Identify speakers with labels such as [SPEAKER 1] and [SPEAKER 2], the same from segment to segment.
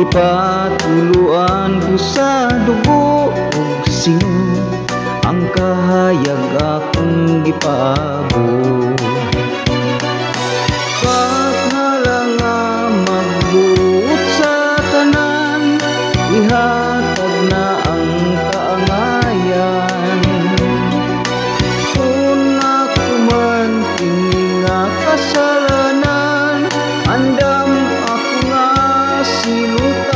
[SPEAKER 1] Ipatuluan ko sa dugo ug singo ang kahayag akong gipaabot. Pathala nga magbuot sa tanan, ihatag na ang kaangayan. Kung ako man kini nga kasalanan, andam ako nga silutan.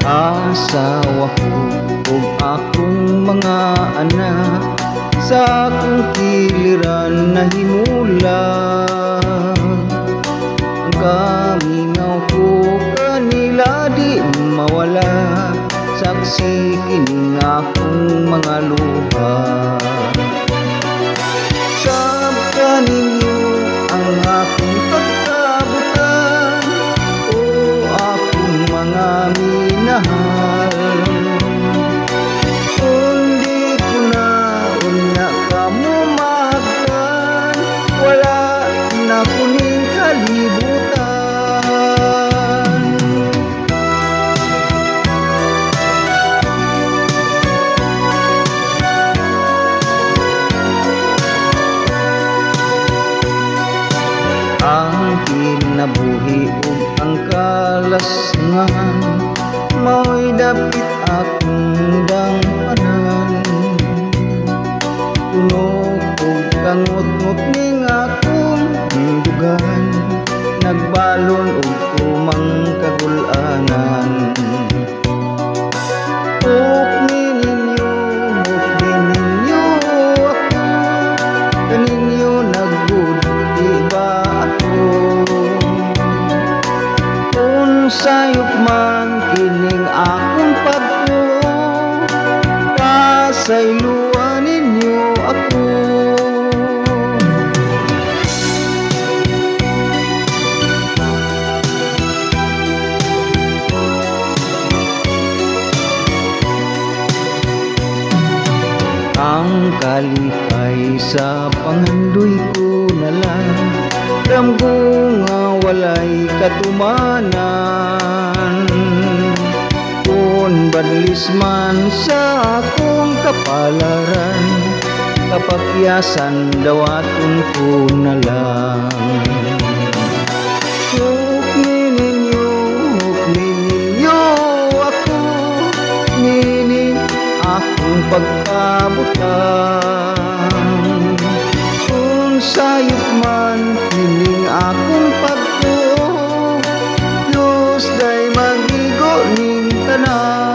[SPEAKER 1] Asawa ko ug akong mga anak, sa akong kiliran na himula. Ang kamingaw ko kanila di mawala, saksi kining akong mga luha. Sab kaninyo ang akong pagkabutan, o akong mga minahal. Kung di ko na unya ka mo mahagkan, wala na kuning kalibutan. Ang kinabuhi ug ang kalasngan, mao'y dapit akong dangpanan. Tunog ug kangot-ngot ning akong dugan, nagbalon ug tumang kagul-anan. Hukni ninyo ako, kaninyo nagbudi ba ako? Kung sayop man kining akong pagko, pasayloan ninyo ako. Ang kalipay sa pangandoy ko na lang, ramgo nga walay katumanan. Kung badlis man sa akong kapalaran, kapakyasan dawaton ko na lang. Hukni ninyo ako, nini akong pagkabutan. Kung sayop man kining akong pagko, Diyos day magigo ning tanan.